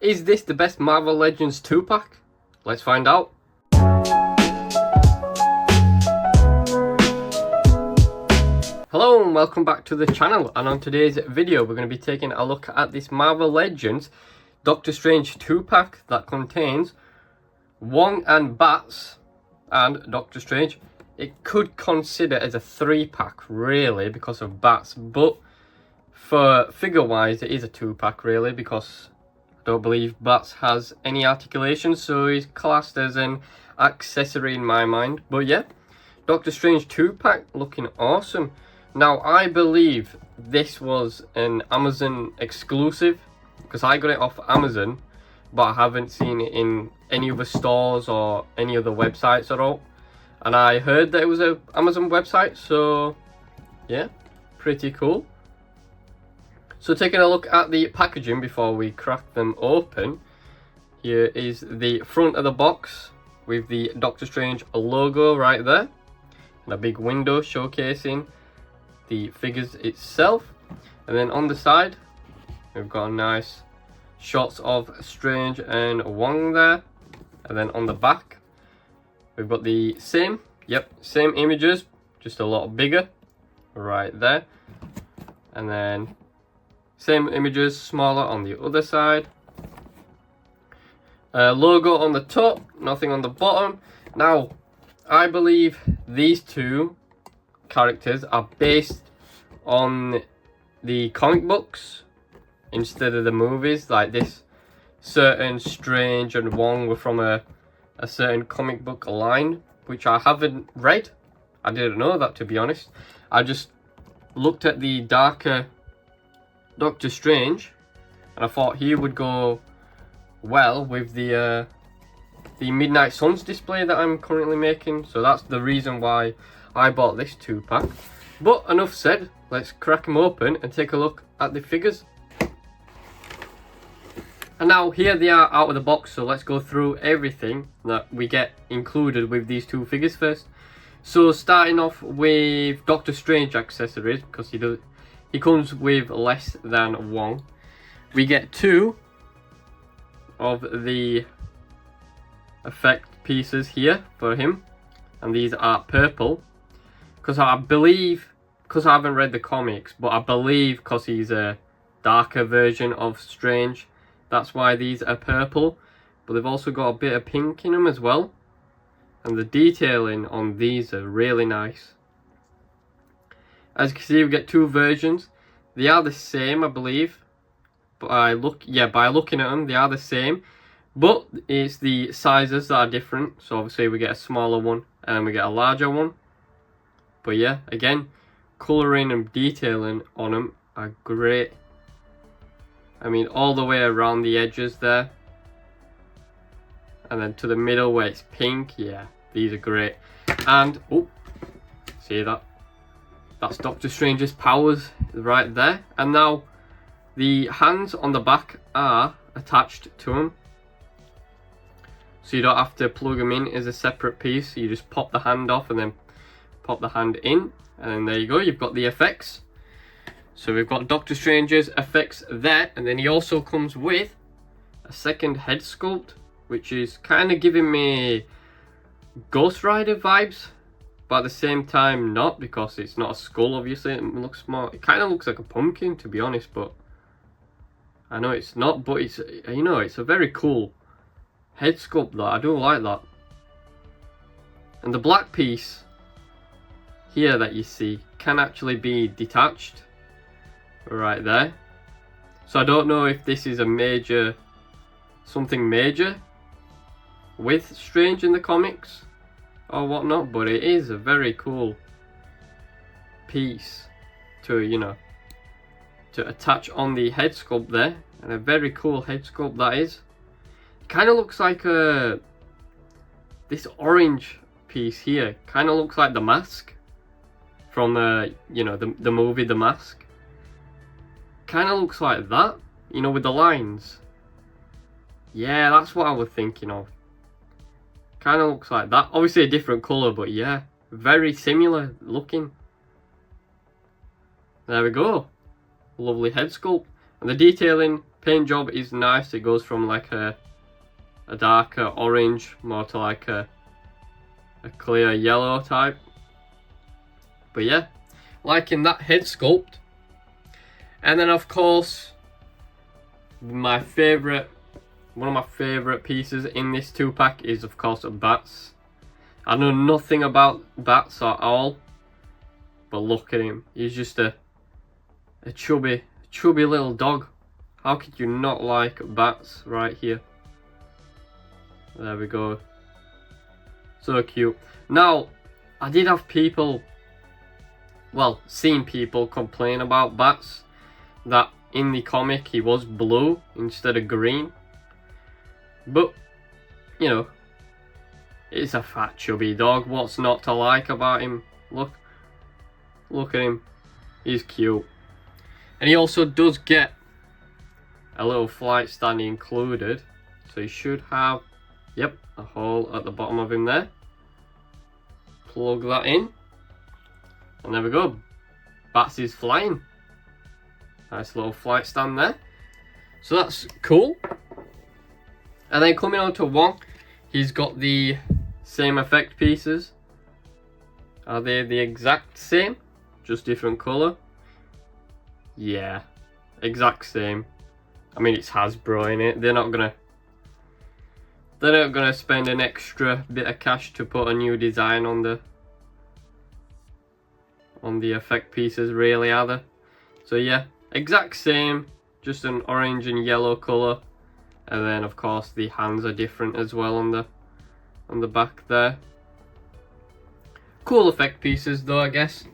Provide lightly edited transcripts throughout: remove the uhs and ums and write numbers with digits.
Is this the best Marvel Legends 2-pack? Let's find out. Hello and welcome back to the channel, and on today's video we're going to be taking a look at this Marvel Legends Doctor Strange 2-pack that contains Wong and Bats and Doctor Strange. It could consider as a 3-pack really because of Bats, but for figure wise it is a 2-pack really because I don't believe Bats has any articulation, so he's classed as an accessory in my mind. But yeah, Doctor Strange 2-pack looking awesome. Now I believe this was an Amazon exclusive because I got it off Amazon, but I haven't seen it in any other stores or any other websites at all. And I heard that it was an Amazon website, so yeah, pretty cool. So taking a look at the packaging before we crack them open, here is the front of the box with the Doctor Strange logo right there, and a big window showcasing the figures itself. And then on the side we've got a nice shots of Strange and Wong there, and then on the back we've got the same images, just a lot bigger right there, and then same images smaller on the other side. Logo on the top, nothing on the bottom. Now I believe these two characters are based on the comic books instead of the movies. Like this certain Strange and Wong were from a certain comic book line, which I haven't read. I didn't know that, to be honest. I just looked at the darker Doctor Strange and I thought he would go well with the Midnight Suns display that I'm currently making, so that's the reason why I bought this 2-pack. But enough said, let's crack them open and take a look at the figures. And now here they are out of the box, so let's go through everything that we get included with these two figures first. So starting off with Doctor Strange accessories, because he comes with less than one. We get 2 of the effect pieces here for him, and these are purple because I believe, because I haven't read the comics, but I believe because he's a darker version of Strange, that's why these are purple. But they've also got a bit of pink in them as well, and the detailing on these are really nice. As you can see, we get 2 versions. They are the same, I believe. But by looking at them, they are the same. But it's the sizes that are different. So obviously we get a smaller one and then we get a larger one. But yeah, again, colouring and detailing on them are great. I mean, all the way around the edges there. And then to the middle where it's pink. Yeah, these are great. And, oh, see that? That's Doctor Strange's powers right there. And now the hands on the back are attached to him, so you don't have to plug them in as a separate piece. You just pop the hand off and then pop the hand in, and then there you go, you've got the effects. So we've got Doctor Strange's effects there, and then he also comes with a second head sculpt, which is kind of giving me Ghost Rider vibes, but at the same time not, because it's not a skull obviously. It kind of looks like a pumpkin, to be honest, but I know it's not. But it's, you know, it's a very cool head sculpt that I do like that. And the black piece here that you see can actually be detached right there. So I don't know if this is something major with Strange in the comics or whatnot, but it is a very cool piece to, you know, to attach on the head sculpt there. And a very cool head sculpt that is. It kind of looks like this orange piece here kind of looks like the mask from you know, the movie The Mask. Kind of looks like that, you know, with the lines. Yeah, that's what I was thinking of. Kind of looks like that. Obviously a different colour, but yeah, very similar looking. There we go. Lovely head sculpt. And the detailing paint job is nice. It goes from like a darker orange more to like a clear yellow type. But yeah, liking that head sculpt. And then of course, one of my favourite pieces in this 2-pack is of course Bats. I know nothing about Bats at all, but look at him. He's just a chubby little dog. How could you not like Bats right here? There we go. So cute. Now, I did have people, well, seen people complain about Bats, that in the comic he was blue instead of green. But, you know, it's a fat chubby dog. What's not to like about him? Look at him. He's cute. And he also does get a little flight stand included. So he should have, yep, a hole at the bottom of him there. Plug that in. And there we go. Bats is flying. Nice little flight stand there. So that's cool. And then coming on to Wong, he's got the same effect pieces. Are they the exact same? Just different colour? Yeah, exact same. I mean, it's Hasbro in it. They're not gonna spend an extra bit of cash to put a new design on the effect pieces, really, are they? So yeah, exact same, just an orange and yellow colour. And then of course the hands are different as well on the back there. Cool effect pieces though, I guess.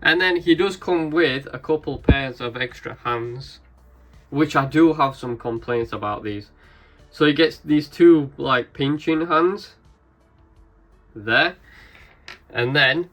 And then he does come with a couple pairs of extra hands, which I do have some complaints about these. So he gets these two like pinching hands there, and then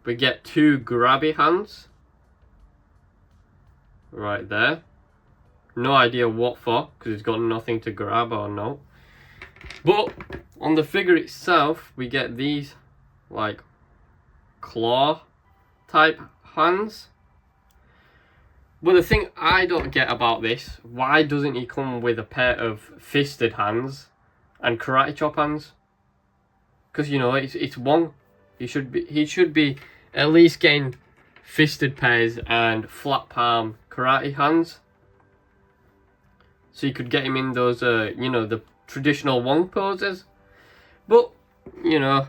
we get two grabby hands right there. No idea what for, because he's got nothing to grab or no. But on the figure itself, we get these like claw type hands. But the thing I don't get about this, why doesn't he come with a pair of fisted hands and karate chop hands? Because, you know, it's Wong. He should be at least getting fisted pairs and flat palm karate hands. So you could get him in those, you know, the traditional Wong poses. But, you know,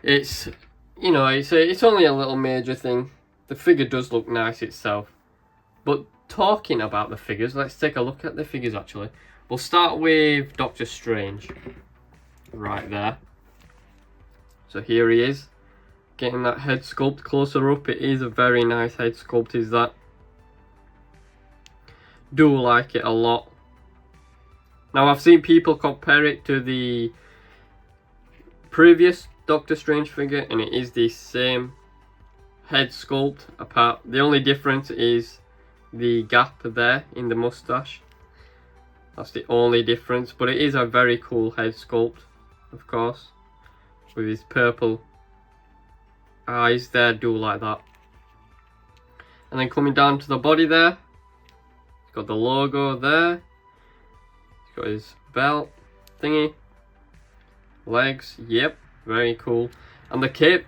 it's only a little major thing. The figure does look nice itself. But talking about the figures, let's take a look at the figures actually. We'll start with Doctor Strange. Right there. So here he is. Getting that head sculpt closer up. It is a very nice head sculpt, is that. Do like it a lot. Now I've seen people compare it to the previous Doctor Strange figure, and it is the same head sculpt. Apart, the only difference is the gap there in the mustache. That's the only difference, but it is a very cool head sculpt, of course, with his purple eyes there. Do like that. And then coming down to the body there, got the logo there. He's got his belt thingy. Legs, yep, very cool. And the cape.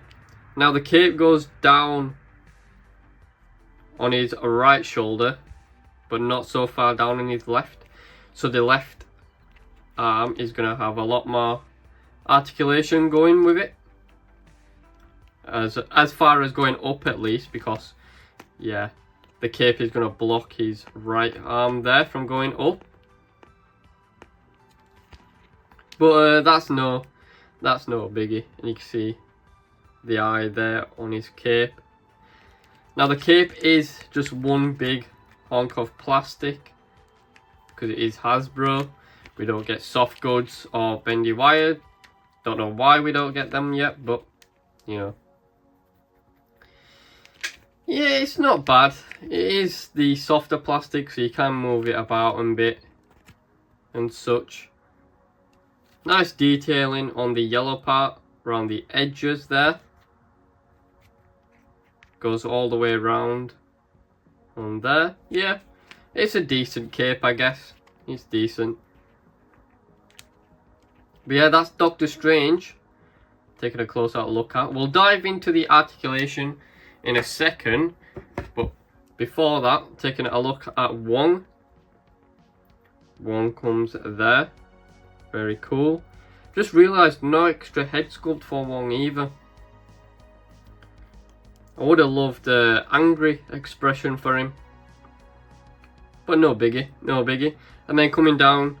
Now the cape goes down on his right shoulder, but not so far down in his left. So the left arm is going to have a lot more articulation going with it. As far as going up at least, because yeah, the cape is going to block his right arm there from going up. But that's no biggie. And you can see the eye there on his cape. Now the cape is just one big honk of plastic, because it is Hasbro. We don't get soft goods or bendy wire. Don't know why we don't get them yet, but you know. Yeah, it's not bad. It is the softer plastic, so you can move it about a bit and such. Nice detailing on the yellow part around the edges there. Goes all the way around on there. Yeah, It's a decent cape, I guess. It's decent. But yeah, that's Doctor Strange. Taking a closer look at. We'll dive into the articulation in a second. But before that, taking a look at Wong. Wong comes there. Very cool. Just realised no extra head sculpt for Wong either. I would have loved the angry expression for him. But no biggie, no biggie. And then coming down,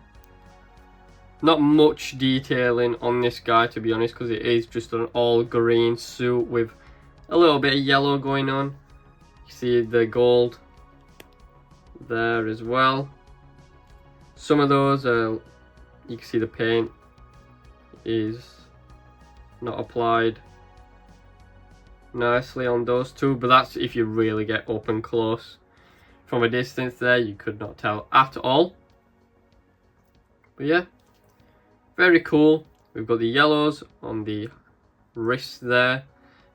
not much detailing on this guy, to be honest, because it is just an all green suit with a little bit of yellow going on. You see the gold there as well. Some of those, you can see the paint is not applied nicely on those two, but that's if you really get up and close. From a distance there, you could not tell at all. But yeah, very cool. We've got the yellows on the wrist there,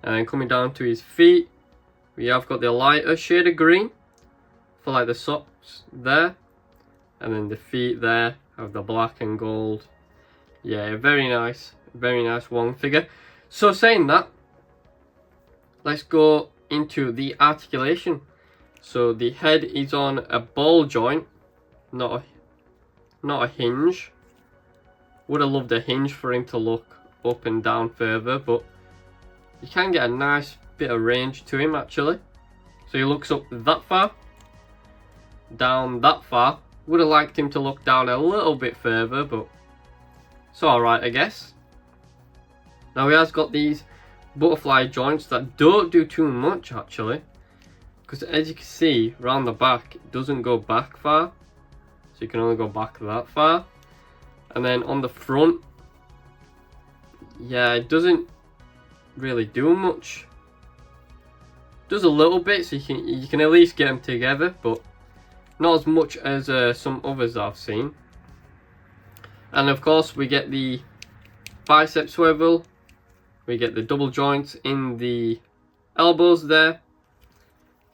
and then coming down to his feet, we have got the lighter shade of green for like the socks there, and then the feet there have the black and gold. Yeah, very nice Wong figure. So saying that, let's go into the articulation. So the head is on a ball joint, not a hinge. Would have loved a hinge for him to look up and down further, but you can get a nice bit of range to him actually. So he looks up that far, down that far. Would have liked him to look down a little bit further, but it's alright, I guess. Now he has got these butterfly joints that don't do too much actually, because as you can see around the back, it doesn't go back far, so you can only go back that far. And then on the front, yeah, it doesn't really do much. Does a little bit, so you can at least get them together, but not as much as some others I've seen. And of course we get the bicep swivel, we get the double joints in the elbows there,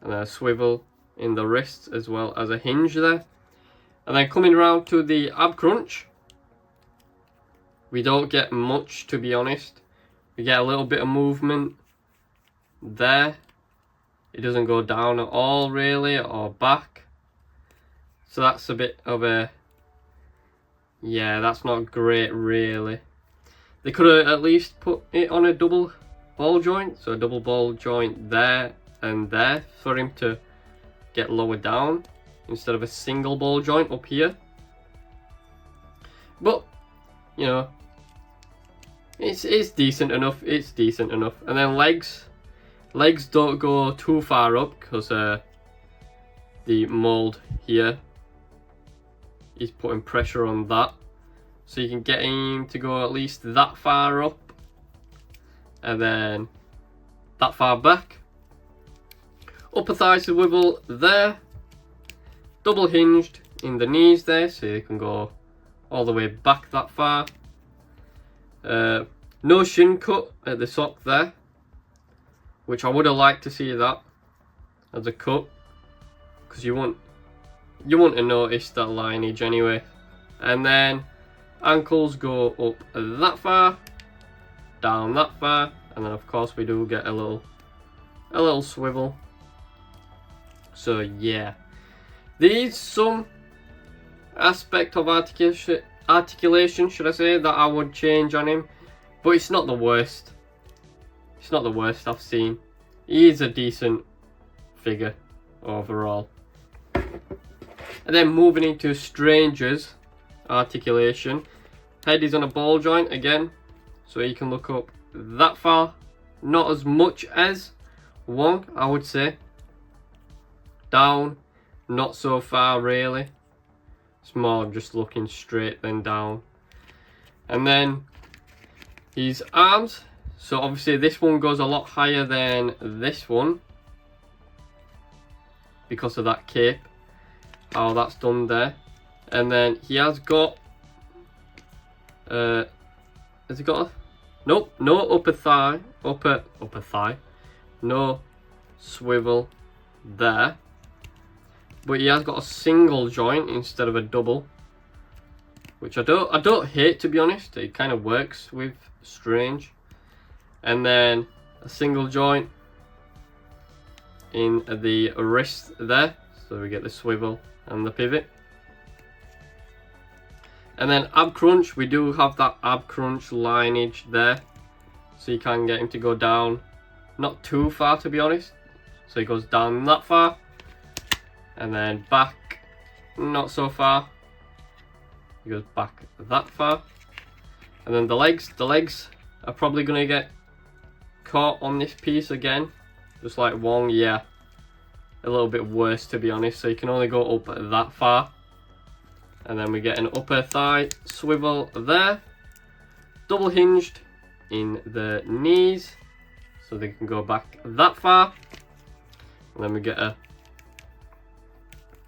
and a swivel in the wrists as well as a hinge there. And then coming around to the ab crunch, we don't get much, to be honest. We get a little bit of movement there. It doesn't go down at all really, or back. So that's a bit of a, yeah, that's not great really. They could have at least put it on a double ball joint, so a double ball joint there and there for him to get lower down instead of a single ball joint up here. But you know, it's decent enough. It's decent enough. And then legs don't go too far up because the mold here is putting pressure on that, so you can get him to go at least that far up and then that far back. Upper thigh swivel there, double hinged in the knees there, so you can go all the way back that far. No shin cut at the sock there, which I would have liked to see that as a cut, because you want to notice that lineage anyway. And then ankles go up that far, down that far, and then of course we do get a little swivel. So yeah, there is some aspect of articulation, should I say, that I would change on him, but it's not the worst. It's not the worst I've seen. He is a decent figure overall. And then moving into Stranger's articulation. Head is on a ball joint again, so you can look up that far. Not as much as Wong, I would say. Down, not so far really. It's more just looking straight then down. And then his arms. So obviously this one goes a lot higher than this one because of that cape, how that's done there. And then he has got has he got a, nope, no upper thigh, no swivel there, but he has got a single joint instead of a double, which I don't hate, to be honest. It kind of works with Strange. And then a single joint in the wrist there, so we get the swivel and the pivot. And then ab crunch, we do have that ab crunch lineage there, so you can get him to go down, not too far to be honest. So he goes down that far, and then back not so far. He goes back that far. And then the legs are probably going to get caught on this piece again, just like Wong. Yeah, a little bit worse to be honest, so you can only go up that far. And then we get an upper thigh swivel there, double hinged in the knees, so they can go back that far. And then we get a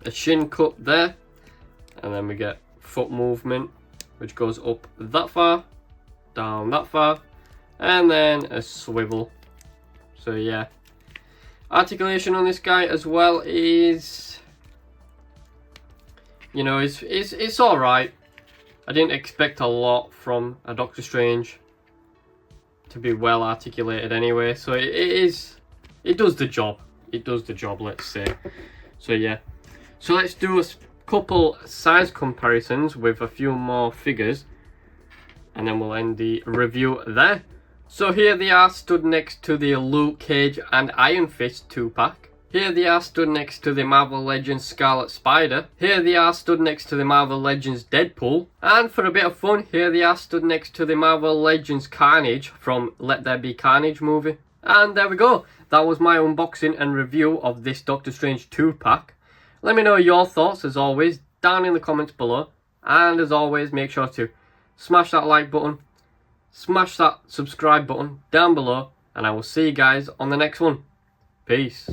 shin cut there, and then we get foot movement, which goes up that far, down that far, and then a swivel. So yeah, articulation on this guy as well is, you know, it's all right. I didn't expect a lot from a Doctor Strange to be well articulated anyway, so it does the job. It does the job, let's say. So yeah, so let's do a couple size comparisons with a few more figures, and then we'll end the review there. So here they are stood next to the Luke Cage and Iron Fist 2-pack. Here they are stood next to the Marvel Legends Scarlet Spider. Here they are stood next to the Marvel Legends Deadpool. And for a bit of fun, here they are stood next to the Marvel Legends Carnage from Let There Be Carnage movie. And there we go. That was my unboxing and review of this Doctor Strange 2-pack. Let me know your thoughts, as always, down in the comments below. And as always, make sure to smash that like button, smash that subscribe button down below, and I will see you guys on the next one. Peace.